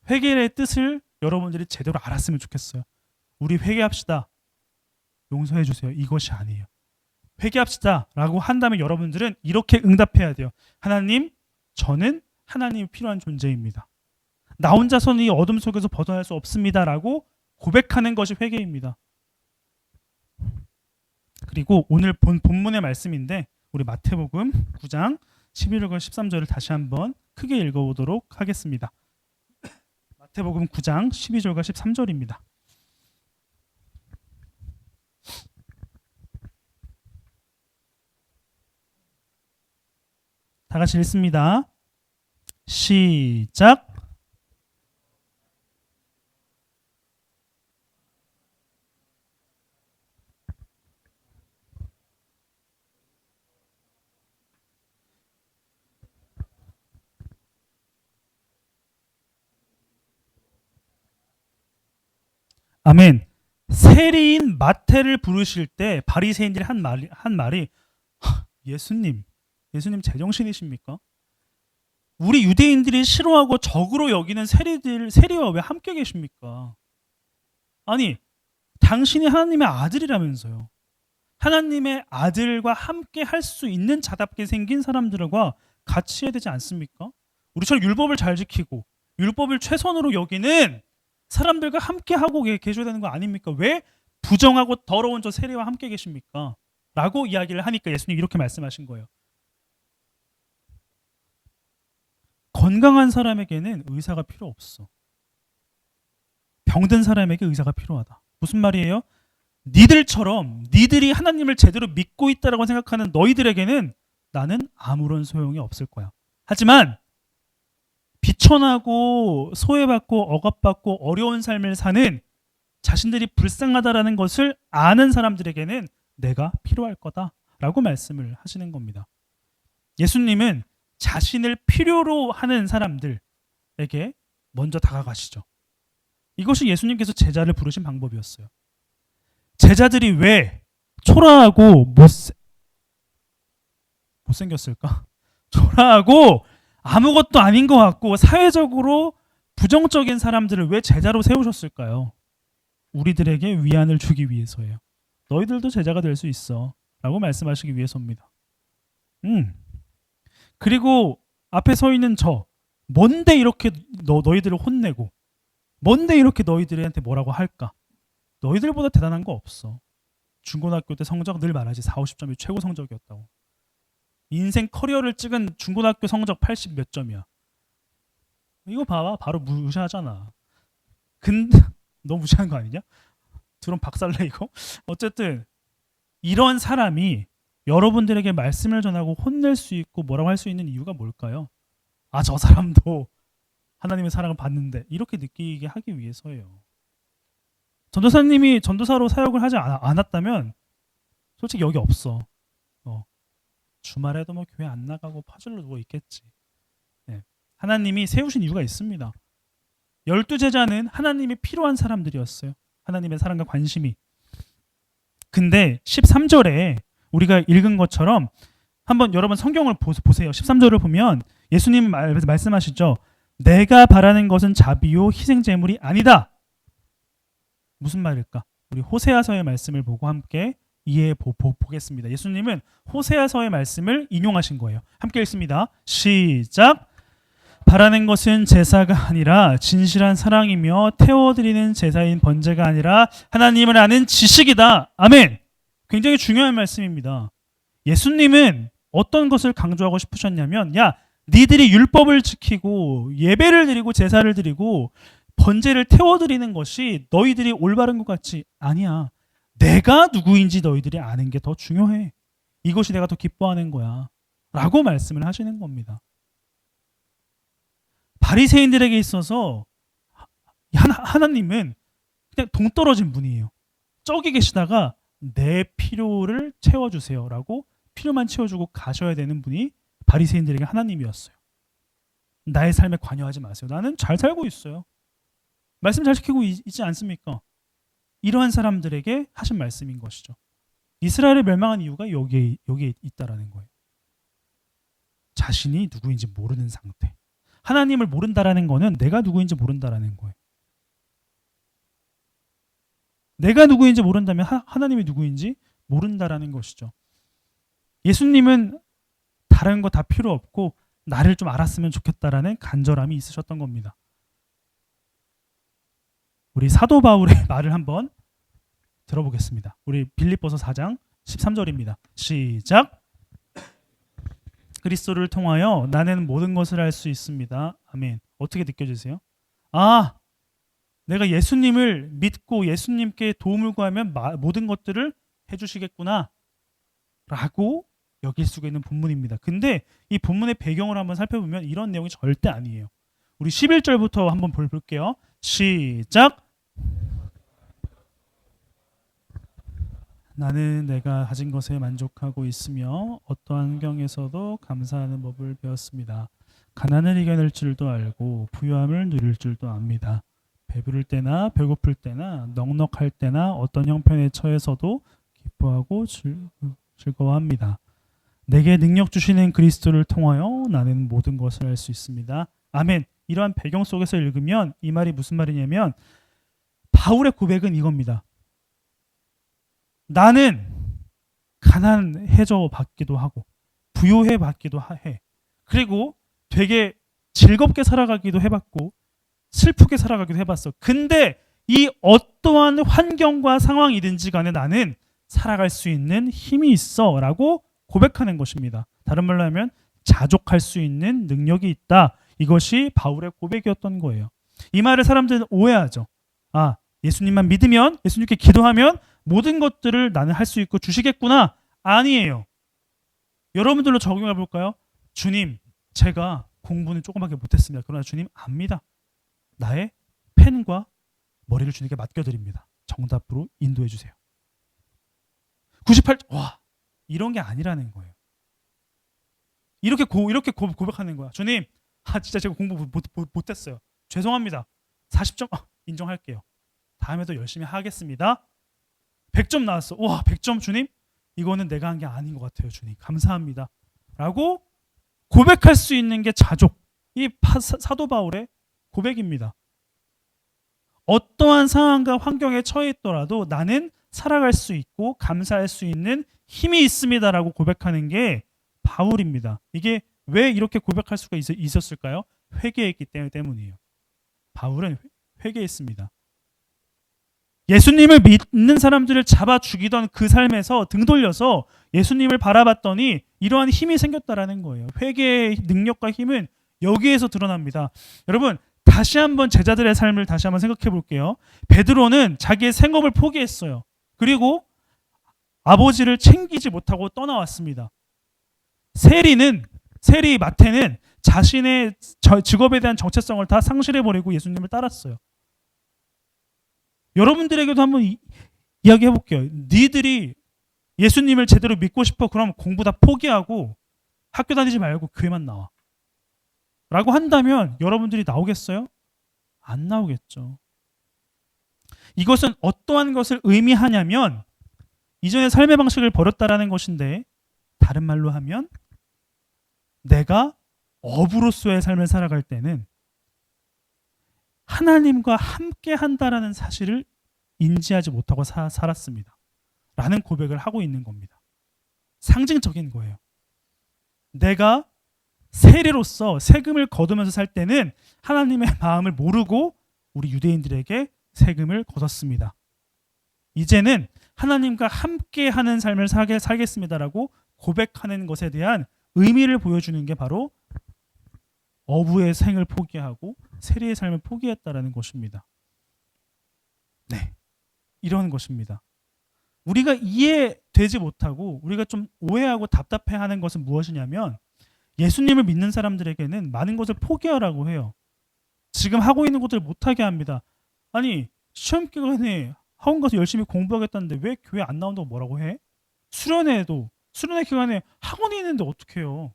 회개의 뜻을 여러분들이 제대로 알았으면 좋겠어요. 우리 회개합시다. 용서해 주세요. 이것이 아니에요. 회개합시다 라고 한다면 여러분들은 이렇게 응답해야 돼요. 하나님, 저는 하나님이 필요한 존재입니다. 나 혼자서는 이 어둠 속에서 벗어날 수 없습니다 라고 고백하는 것이 회개입니다. 그리고 오늘 본문의 말씀인데 우리 마태복음 9장 11절과 13절을 다시 한번 크게 읽어보도록 하겠습니다. 마태복음 9장 12절과 13절입니다. 다 같이 읽습니다. 시작. 아멘. 세리인 마태를 부르실 때 바리새인들이 한 말이 예수님 제정신이십니까? 우리 유대인들이 싫어하고 적으로 여기는 세리와 왜 함께 계십니까? 아니, 당신이 하나님의 아들이라면서요. 하나님의 아들과 함께 할 수 있는 자답게 생긴 사람들과 같이 해야 되지 않습니까? 우리처럼 율법을 잘 지키고 율법을 최선으로 여기는 사람들과 함께 하고 계셔야 되는 거 아닙니까? 왜 부정하고 더러운 저 세리와 함께 계십니까? 라고 이야기를 하니까 예수님 이렇게 말씀하신 거예요. 건강한 사람에게는 의사가 필요 없어. 병든 사람에게 의사가 필요하다. 무슨 말이에요? 니들이 하나님을 제대로 믿고 있다라고 생각하는 너희들에게는 나는 아무런 소용이 없을 거야. 하지만 비천하고 소외받고 억압받고 어려운 삶을 사는 자신들이 불쌍하다라는 것을 아는 사람들에게는 내가 필요할 거다라고 말씀을 하시는 겁니다. 예수님은 자신을 필요로 하는 사람들에게 먼저 다가가시죠. 이것이 예수님께서 제자를 부르신 방법이었어요. 제자들이 왜 초라하고 못생겼을까? 초라하고 아무것도 아닌 것 같고 사회적으로 부정적인 사람들을 왜 제자로 세우셨을까요? 우리들에게 위안을 주기 위해서예요. 너희들도 제자가 될 수 있어 라고 말씀하시기 위해서입니다. 그리고 앞에 서 있는 저, 뭔데 이렇게 너희들을 혼내고 뭔데 이렇게 너희들한테 뭐라고 할까? 너희들보다 대단한 거 없어. 중고등학교 때 성적 늘 말하지 4, 50점이 최고 성적이었다고. 인생 커리어를 찍은 중고등학교 성적 80 몇 점이야. 이거 봐봐. 바로 무시하잖아. 근데 너 무시한 거 아니냐? 드럼 박살내 이거? 어쨌든 이런 사람이 여러분들에게 말씀을 전하고 혼낼 수 있고 뭐라고 할 수 있는 이유가 뭘까요? 저 사람도 하나님의 사랑을 받는데 이렇게 느끼게 하기 위해서예요. 전도사님이 전도사로 사역을 하지 않았다면 솔직히 여기 없어. 주말에도 뭐 교회 안 나가고 파질러 누워 있겠지. 네. 하나님이 세우신 이유가 있습니다. 12제자는 하나님이 필요한 사람들이었어요. 하나님의 사랑과 관심이. 근데 13절에 우리가 읽은 것처럼 한번 여러분 성경을 보세요. 13절을 보면 예수님이 말씀하시죠. 내가 바라는 것은 자비요 희생제물이 아니다. 무슨 말일까? 우리 호세아서의 말씀을 보고 함께 이해해 보겠습니다. 예수님은 호세아서의 말씀을 인용하신 거예요. 함께 읽습니다. 시작. 바라는 것은 제사가 아니라 진실한 사랑이며 태워드리는 제사인 번제가 아니라 하나님을 아는 지식이다. 아멘. 굉장히 중요한 말씀입니다. 예수님은 어떤 것을 강조하고 싶으셨냐면 야 니들이 율법을 지키고 예배를 드리고 제사를 드리고 번제를 태워드리는 것이 너희들이 올바른 것 같지 아니야. 내가 누구인지 너희들이 아는 게 더 중요해. 이것이 내가 더 기뻐하는 거야. 라고 말씀을 하시는 겁니다. 바리새인들에게 있어서 하나님은 그냥 동떨어진 분이에요. 저기 계시다가 내 필요를 채워주세요 라고 필요만 채워주고 가셔야 되는 분이 바리새인들에게 하나님이었어요. 나의 삶에 관여하지 마세요. 나는 잘 살고 있어요. 말씀 잘 지키고 있지 않습니까? 이러한 사람들에게 하신 말씀인 것이죠. 이스라엘이 멸망한 이유가 여기에 있다라는 거예요. 자신이 누구인지 모르는 상태. 하나님을 모른다라는 거는 내가 누구인지 모른다라는 거예요. 내가 누구인지 모른다면 하나님이 누구인지 모른다라는 것이죠. 예수님은 다른 거 다 필요 없고 나를 좀 알았으면 좋겠다라는 간절함이 있으셨던 겁니다. 우리 사도 바울의 말을 한번 들어보겠습니다. 우리 빌립보서 4장 13절입니다. 시작. 그리스도를 통하여 나는 모든 것을 할 수 있습니다. 아멘. 어떻게 느껴지세요? 아, 내가 예수님을 믿고 예수님께 도움을 구하면 모든 것들을 해주시겠구나 라고 여길 수가 있는 본문입니다. 근데 이 본문의 배경을 한번 살펴보면 이런 내용이 절대 아니에요. 우리 11절부터 한번 볼게요. 시작. 나는 내가 가진 것에 만족하고 있으며 어떠한 환경에서도 감사하는 법을 배웠습니다. 가난을 이겨낼 줄도 알고 부유함을 누릴 줄도 압니다. 배부를 때나 배고플 때나 넉넉할 때나 어떤 형편에 처해서도 기뻐하고 즐거워합니다. 내게 능력 주시는 그리스도를 통하여 나는 모든 것을 할 수 있습니다. 아멘. 이러한 배경 속에서 읽으면 이 말이 무슨 말이냐면 바울의 고백은 이겁니다. 나는 가난해져 받기도 하고 부요해 받기도 해. 그리고 되게 즐겁게 살아가기도 해봤고 슬프게 살아가기도 해봤어. 근데 이 어떠한 환경과 상황이든지 간에 나는 살아갈 수 있는 힘이 있어 라고 고백하는 것입니다. 다른 말로 하면 자족할 수 있는 능력이 있다. 이것이 바울의 고백이었던 거예요. 이 말을 사람들은 오해하죠. 아, 예수님만 믿으면 예수님께 기도하면 모든 것들을 나는 할 수 있고 주시겠구나. 아니에요. 여러분들로 적용해 볼까요? 주님, 제가 공부는 조그맣게 못했습니다. 그러나 주님 압니다. 나의 펜과 머리를 주님께 맡겨드립니다. 정답으로 인도해 주세요. 98, 와, 이런 게 아니라는 거예요. 이렇게 고백하는 거야. 주님, 진짜 제가 공부 못했어요. 죄송합니다. 40점 인정할게요. 다음에도 열심히 하겠습니다. 100점 나왔어. 와, 100점 주님? 이거는 내가 한 게 아닌 것 같아요. 주님. 감사합니다. 라고 고백할 수 있는 게 자족. 이 사도 바울의 고백입니다. 어떠한 상황과 환경에 처해 있더라도 나는 살아갈 수 있고 감사할 수 있는 힘이 있습니다라고 고백하는 게 바울입니다. 이게 왜 이렇게 고백할 수가 있었을까요? 회개했기 때문이에요. 바울은 회개했습니다. 예수님을 믿는 사람들을 잡아 죽이던 그 삶에서 등 돌려서 예수님을 바라봤더니 이러한 힘이 생겼다라는 거예요. 회개의 능력과 힘은 여기에서 드러납니다. 여러분, 다시 한번 제자들의 삶을 다시 한번 생각해 볼게요. 베드로는 자기의 생업을 포기했어요. 그리고 아버지를 챙기지 못하고 떠나왔습니다. 세리 마태는 자신의 직업에 대한 정체성을 다 상실해버리고 예수님을 따랐어요. 여러분들에게도 한번 이야기해 볼게요. 니들이 예수님을 제대로 믿고 싶어? 그럼 공부 다 포기하고 학교 다니지 말고 교회만 나와. 라고 한다면 여러분들이 나오겠어요? 안 나오겠죠. 이것은 어떠한 것을 의미하냐면 이전의 삶의 방식을 버렸다라는 것인데, 다른 말로 하면 내가 어부로서의 삶을 살아갈 때는 하나님과 함께 한다라는 사실을 인지하지 못하고 살았습니다. 라는 고백을 하고 있는 겁니다. 상징적인 거예요. 내가 세리로서 세금을 거두면서 살 때는 하나님의 마음을 모르고 우리 유대인들에게 세금을 거뒀습니다. 이제는 하나님과 함께하는 삶을 살겠습니다라고 고백하는 것에 대한 의미를 보여주는 게 바로 어부의 생을 포기하고 세리의 삶을 포기했다라는 것입니다. 네, 이런 것입니다. 우리가 이해되지 못하고 우리가 좀 오해하고 답답해하는 것은 무엇이냐면, 예수님을 믿는 사람들에게는 많은 것을 포기하라고 해요. 지금 하고 있는 것들을 못하게 합니다. 아니, 시험 기간에 학원 가서 열심히 공부하겠다는데 왜 교회 안 나온다고 뭐라고 해? 수련회 기간에 학원이 있는데 어떻게 해요?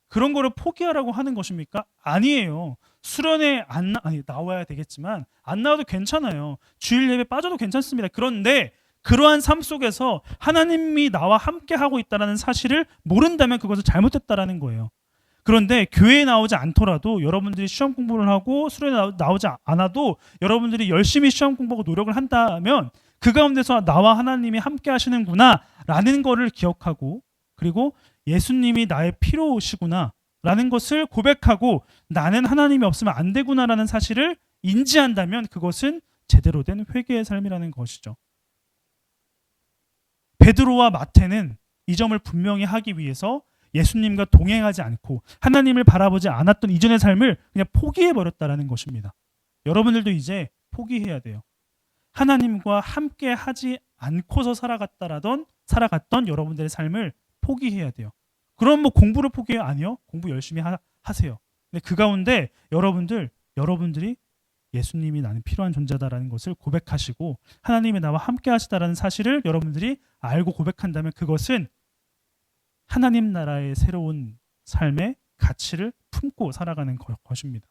그런 거를 포기하라고 하는 것입니까? 아니에요. 수련회 나와야 되겠지만 안 나와도 괜찮아요. 주일 예배 빠져도 괜찮습니다. 그런데 그러한 삶 속에서 하나님이 나와 함께 하고 있다는 사실을 모른다면 그것은 잘못됐다라는 거예요. 그런데 교회에 나오지 않더라도 여러분들이 시험 공부를 하고 수련회 나오지 않아도 여러분들이 열심히 시험 공부하고 노력을 한다면 그 가운데서 나와 하나님이 함께 하시는구나 라는 거를 기억하고, 그리고 예수님이 나의 필요시구나 라는 것을 고백하고 나는 하나님이 없으면 안 되구나 라는 사실을 인지한다면 그것은 제대로 된 회개의 삶이라는 것이죠. 베드로와 마태는 이 점을 분명히 하기 위해서 예수님과 동행하지 않고 하나님을 바라보지 않았던 이전의 삶을 그냥 포기해버렸다라는 것입니다. 여러분들도 이제 포기해야 돼요. 하나님과 함께 하지 않고서 살아갔던 여러분들의 삶을 포기해야 돼요. 그럼 뭐 공부를 포기해요? 아니요. 공부 열심히 하세요. 근데 그 가운데 여러분들이 예수님이 나는 필요한 존재다라는 것을 고백하시고 하나님이 나와 함께 하시다라는 사실을 여러분들이 알고 고백한다면 그것은 하나님 나라의 새로운 삶의 가치를 품고 살아가는 것입니다.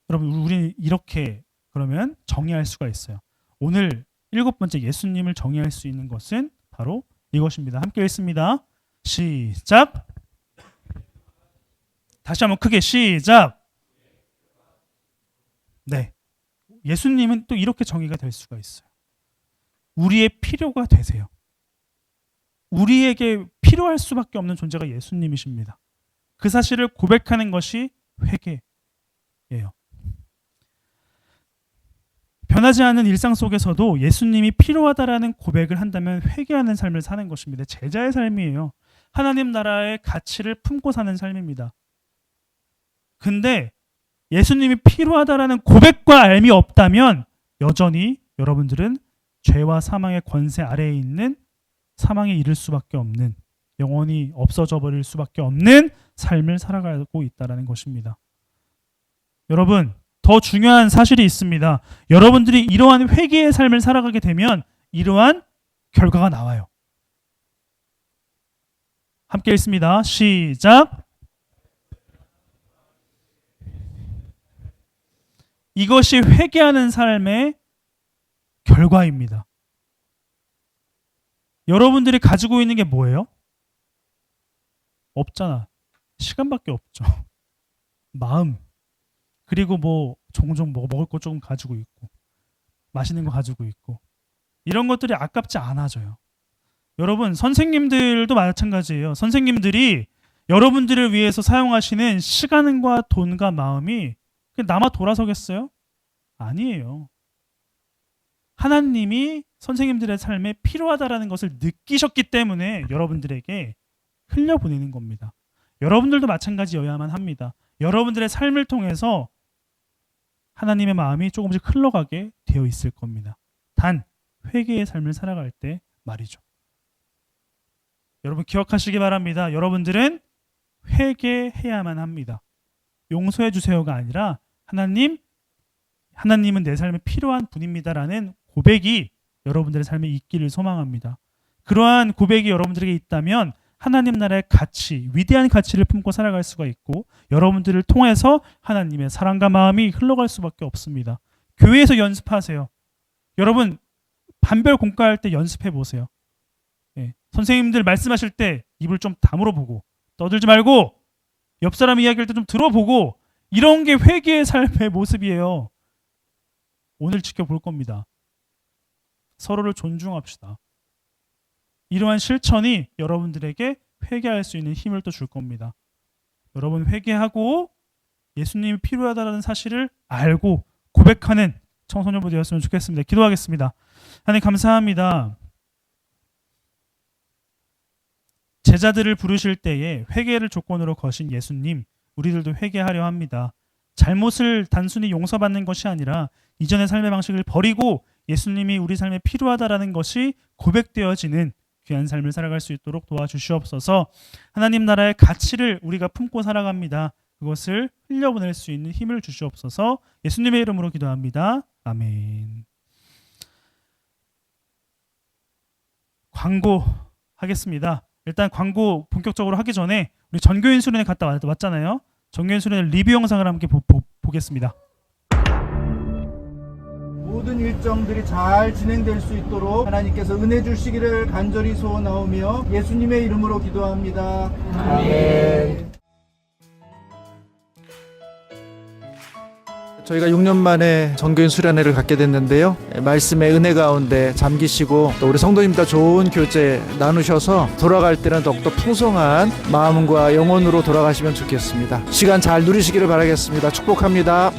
여러분, 우리는 이렇게 그러면 정의할 수가 있어요. 오늘 7번째 예수님을 정의할 수 있는 것은 바로 이것입니다. 함께 읽습니다. 시작. 다시 한번 크게 시작. 네, 예수님은 또 이렇게 정의가 될 수가 있어요. 우리의 필요가 되세요. 우리에게 필요할 수밖에 없는 존재가 예수님이십니다. 그 사실을 고백하는 것이 회개예요. 변하지 않는 일상 속에서도 예수님이 필요하다라는 고백을 한다면 회개하는 삶을 사는 것입니다. 제자의 삶이에요. 하나님 나라의 가치를 품고 사는 삶입니다. 근데 예수님이 필요하다라는 고백과 알미 없다면 여전히 여러분들은 죄와 사망의 권세 아래에 있는 사망에 이를 수밖에 없는, 영원히 없어져 버릴 수밖에 없는 삶을 살아가고 있다는 것입니다. 여러분, 더 중요한 사실이 있습니다. 여러분들이 이러한 회개의 삶을 살아가게 되면 이러한 결과가 나와요. 함께 읽습니다. 시작. 이것이 회개하는 삶의 결과입니다. 여러분들이 가지고 있는 게 뭐예요? 없잖아. 시간밖에 없죠. 마음. 그리고 뭐 종종 먹을 거 조금 가지고 있고 맛있는 거 가지고 있고 이런 것들이 아깝지 않아져요. 여러분, 선생님들도 마찬가지예요. 선생님들이 여러분들을 위해서 사용하시는 시간과 돈과 마음이 남아 돌아서겠어요? 아니에요. 하나님이 선생님들의 삶에 필요하다라는 것을 느끼셨기 때문에 여러분들에게 흘려보내는 겁니다. 여러분들도 마찬가지여야만 합니다. 여러분들의 삶을 통해서 하나님의 마음이 조금씩 흘러가게 되어 있을 겁니다. 단 회개의 삶을 살아갈 때 말이죠. 여러분 기억하시기 바랍니다. 여러분들은 회개해야만 합니다. 용서해 주세요가 아니라 하나님 하나님은 내 삶에 필요한 분입니다라는 고백이 여러분들의 삶에 있기를 소망합니다. 그러한 고백이 여러분들에게 있다면 하나님 나라의 가치, 위대한 가치를 품고 살아갈 수가 있고 여러분들을 통해서 하나님의 사랑과 마음이 흘러갈 수밖에 없습니다. 교회에서 연습하세요. 여러분 반별 공과할 때 연습해 보세요. 선생님들 말씀하실 때 입을 좀 다물어 보고 떠들지 말고 옆 사람 이야기할 때 좀 들어보고 이런 게 회개의 삶의 모습이에요. 오늘 지켜볼 겁니다. 서로를 존중합시다. 이러한 실천이 여러분들에게 회개할 수 있는 힘을 또 줄 겁니다. 여러분 회개하고 예수님이 필요하다는 사실을 알고 고백하는 청소년부 되었으면 좋겠습니다. 기도하겠습니다. 하나님 감사합니다. 제자들을 부르실 때에 회개를 조건으로 거신 예수님, 우리들도 회개하려 합니다. 잘못을 단순히 용서받는 것이 아니라 이전의 삶의 방식을 버리고 예수님이 우리 삶에 필요하다라는 것이 고백되어지는 귀한 삶을 살아갈 수 있도록 도와주시옵소서. 하나님 나라의 가치를 우리가 품고 살아갑니다. 그것을 흘려보낼 수 있는 힘을 주시옵소서. 예수님의 이름으로 기도합니다. 아멘. 광고 하겠습니다. 일단 광고 본격적으로 하기 전에 우리 전교인 수련회 갔다 왔잖아요. 전교인 수련회 리뷰 영상을 함께 보겠습니다. 모든 일정들이 잘 진행될 수 있도록 하나님께서 은혜 주시기를 간절히 소원하오며 예수님의 이름으로 기도합니다. 아멘. 저희가 6년 만에 전교인 수련회를 갖게 됐는데요. 말씀의 은혜 가운데 잠기시고 또 우리 성도님과 좋은 교제 나누셔서 돌아갈 때는 더욱더 풍성한 마음과 영혼으로 돌아가시면 좋겠습니다. 시간 잘 누리시기를 바라겠습니다. 축복합니다.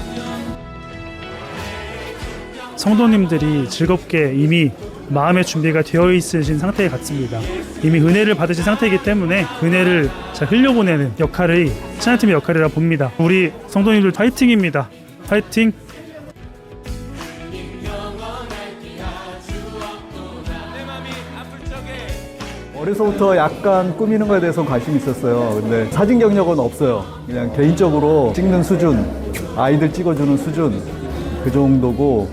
성도님들이 즐겁게 이미 마음의 준비가 되어 있으신 상태에 같습니다. 이미 은혜를 받으신 상태이기 때문에 은혜를 잘 흘려보내는 역할이 찬양팀의 역할이라 봅니다. 우리 성도님들 파이팅입니다. 파이팅! 어려서부터 약간 꾸미는 거에 대해서 관심이 있었어요. 근데 사진 경력은 없어요. 그냥 개인적으로 찍는 수준, 아이들 찍어주는 수준 그 정도고,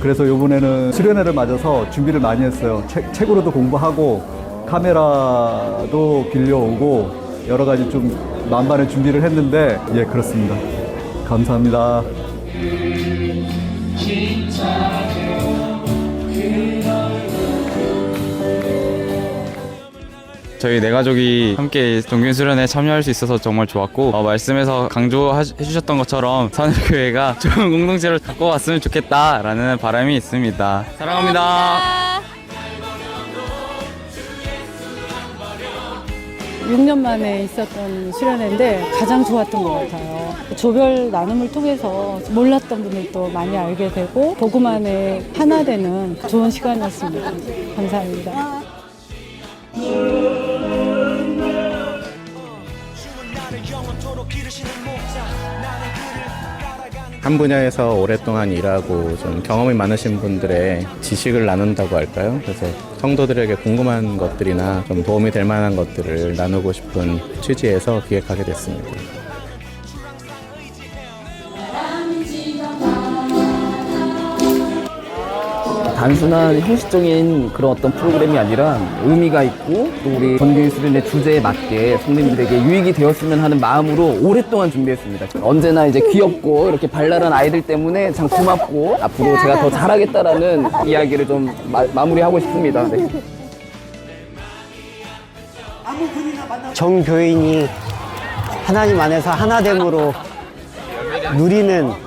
그래서 이번에는 수련회를 맞아서 준비를 많이 했어요. 책으로도 공부하고 카메라도 빌려오고 여러 가지 좀 만반의 준비를 했는데 예, 그렇습니다. 감사합니다. 저희 네 가족이 함께 전교인 수련회에 참여할 수 있어서 정말 좋았고 말씀에서 강조해주셨던 것처럼 산울교회가 좋은 공동체를 갖고 왔으면 좋겠다라는 바람이 있습니다. 사랑합니다. 6년 만에 있었던 수련회인데 가장 좋았던 것 같아요. 조별 나눔을 통해서 몰랐던 분들도 많이 알게 되고 복음 안에 하나 되는 좋은 시간이었습니다. 감사합니다. 한 분야에서 오랫동안 일하고 좀 경험이 많으신 분들의 지식을 나눈다고 할까요? 그래서 성도들에게 궁금한 것들이나 좀 도움이 될 만한 것들을 나누고 싶은 취지에서 기획하게 됐습니다. 단순한 형식적인 그런 어떤 프로그램이 아니라 의미가 있고 또 우리 전교인 수련회 주제에 맞게 성도님들에게 유익이 되었으면 하는 마음으로 오랫동안 준비했습니다. 언제나 이제 귀엽고 이렇게 발랄한 아이들 때문에 참 고맙고 앞으로 제가 더 잘하겠다라는 이야기를 좀 마무리하고 싶습니다. 네. 전교인이 하나님 안에서 하나됨으로 누리는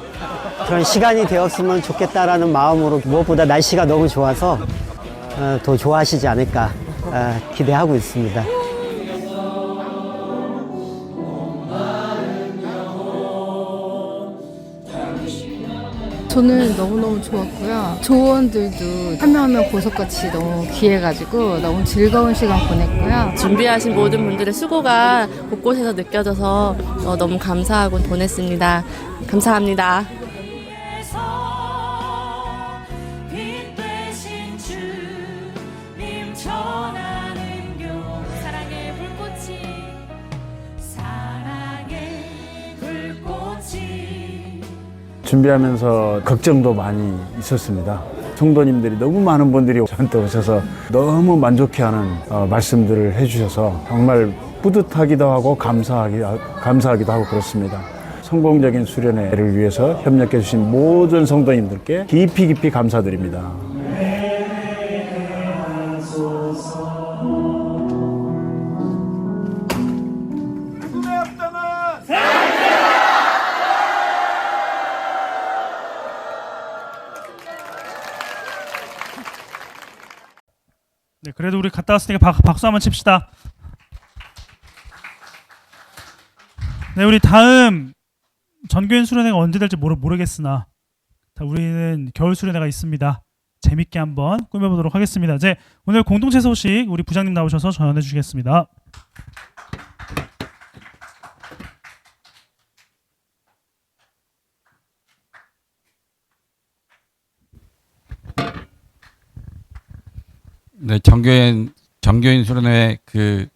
그런 시간이 되었으면 좋겠다라는 마음으로 무엇보다 날씨가 너무 좋아서 더 좋아하시지 않을까 기대하고 있습니다. 저는 너무너무 좋았고요. 조원들도 한 명 한 명 보석같이 너무 귀해가지고 너무 즐거운 시간 보냈고요. 준비하신 모든 분들의 수고가 곳곳에서 느껴져서 너무 감사하고 보냈습니다. 감사합니다. 준비하면서 걱정도 많이 있었습니다. 성도님들이 너무 많은 분들이 저한테 오셔서 너무 만족해하는 말씀들을 해주셔서 정말 뿌듯하기도 하고 감사하기도 하고 그렇습니다. 성공적인 수련회를 위해서 협력해 주신 모든 성도님들께 깊이 감사드립니다. 네, 그래도 우리 갔다 왔으니까 박수 한번 칩시다. 네, 우리 다음 전교인 수련회가 언제 될지 모르겠으나 우리는 겨울 수련회가 있습니다. 재밌게 한번 꾸며보도록 하겠습니다. 이제 오늘 공동체 소식 우리 부장님 나오셔서 전해 주시겠습니다. 네, 정교인 수련회 그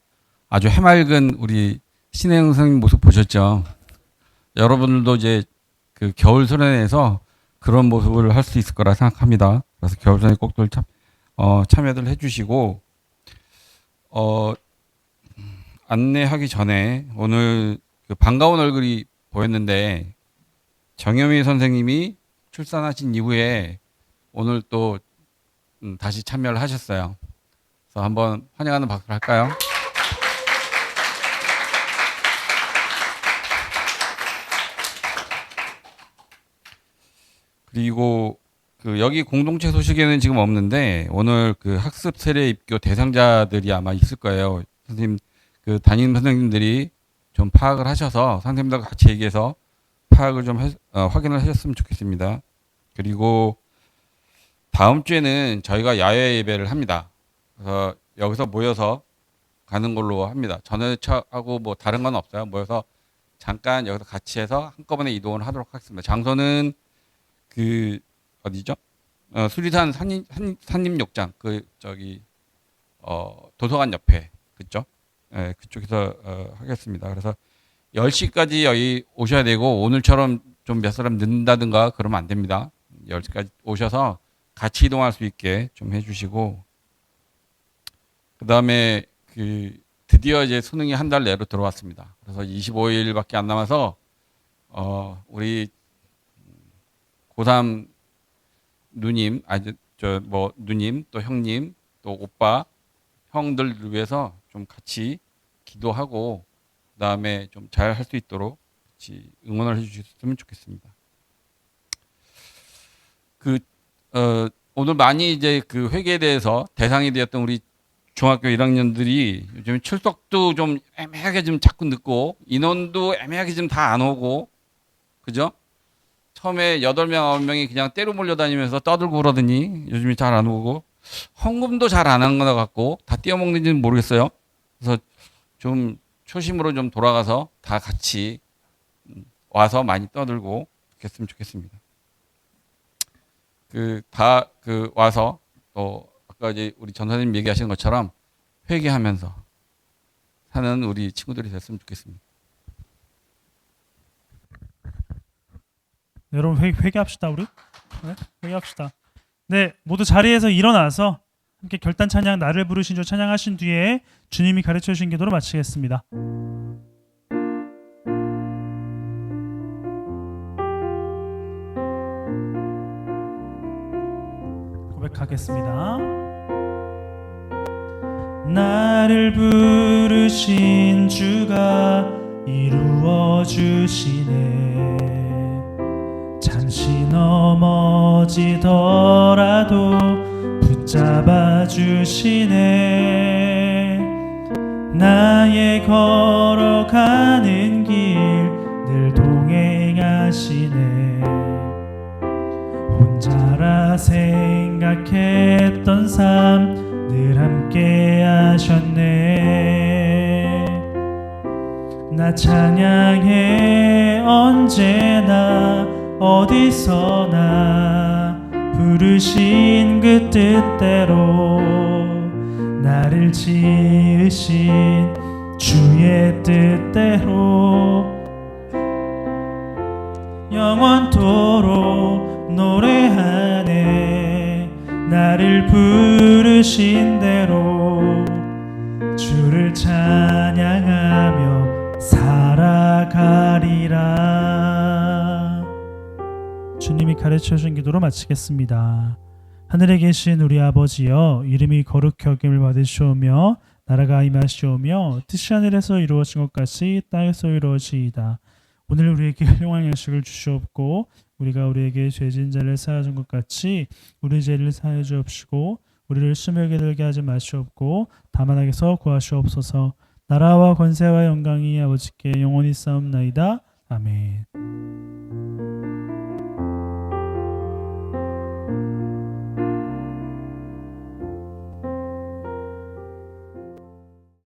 아주 해맑은 우리 신혜영 선생님 모습 보셨죠? 여러분들도 이제 그 겨울 수련회에서 그런 모습을 할 수 있을 거라 생각합니다. 그래서 겨울 수련회 꼭들 참여들 해주시고 안내하기 전에 오늘 그 반가운 얼굴이 보였는데 정여미 선생님이 출산하신 이후에 오늘 또 다시 참여를 하셨어요. 그래서 한번 환영하는 박수를 할까요? 그리고 그 여기 공동체 소식에는 지금 없는데 오늘 그 학습 세례 입교 대상자들이 아마 있을 거예요. 선생님 그 담임 선생님들이 좀 파악을 하셔서 선생님들과 같이 얘기해서 파악을 좀 확인을 하셨으면 좋겠습니다. 그리고 다음 주에는 저희가 야외 예배를 합니다. 그래서 여기서 모여서 가는 걸로 합니다. 전회차하고 뭐 다른 건 없어요. 모여서 잠깐 여기서 같이 해서 한꺼번에 이동을 하도록 하겠습니다. 장소는 그 어디죠? 수리산 산림욕장 그 저기 도서관 옆에 그죠? 네, 그쪽에서 하겠습니다. 그래서 10시까지 여기 오셔야 되고 오늘처럼 좀 몇 사람 늦는다든가 그러면 안 됩니다. 10시까지 오셔서 같이 이동할 수 있게 좀 해주시고 그 다음에 그 드디어 이제 수능이 한 달 내로 들어왔습니다. 그래서 25일밖에 안 남아서 우리 고3 누님, 누님, 또 형님, 또 오빠, 형들을 위해서 좀 같이 기도하고 그 다음에 좀 잘 할 수 있도록 같이 응원을 해주셨으면 좋겠습니다. 오늘 많이 이제 그 회계에 대해서 대상이 되었던 우리 중학교 1학년들이 요즘 출석도 좀 애매하게 좀 자꾸 늦고 인원도 애매하게 좀 다 안 오고 그죠? 처음에 8명, 9명이 그냥 때로 몰려다니면서 떠들고 그러더니 요즘에 잘 안 오고 헌금도 잘 안 하는 것 같고 다 띄어먹는지는 모르겠어요. 그래서 좀 초심으로 좀 돌아가서 다 같이 와서 많이 떠들고 그랬으면 좋겠습니다. 와서 또 아까 이제 우리 전사님 얘기하시는 것처럼 회개하면서 사는 우리 친구들이 됐으면 좋겠습니다. 네, 여러분 회개합시다 우리. 네, 회개합시다. 네, 모두 자리에서 일어나서 함께 결단 찬양 나를 부르신 주 찬양하신 뒤에 주님이 가르쳐 주신 기도로 마치겠습니다. 고백하겠습니다. 나를 부르신 주가 이루어 주시네. 잠시 넘어지더라도 붙잡아 주시네. 나의 걸어가는 길 늘 동행하시네. 혼자라 생각했던 삶 늘 함께 하셨네. 나 찬양해 언제나 어디서나 부르신 그 뜻대로 나를 지으신 주의 뜻대로 영원토록 노래하네. 나를 부르신 대로 주를 찬양하며 살아가리라. 주님이 가르쳐 주신 기도로 마치겠습니다. 하늘에 계신 우리 아버지여, 이름이 거룩히 여김을 받으시오며 나라가 임하시오며 뜻이 하늘에서 이루어진 것 같이 땅에서 이루어지이다. 오늘 우리에게 일용할 양식을 주시옵고 우리가 우리에게 죄진 자를 사하준 것 같이 우리 죄를 사하여 주옵시고 우리를 시험에 들게 하지 마시옵고 다만 악에서 구하시옵소서. 나라와 권세와 영광이 아버지께 영원히 싸움나이다. 아멘.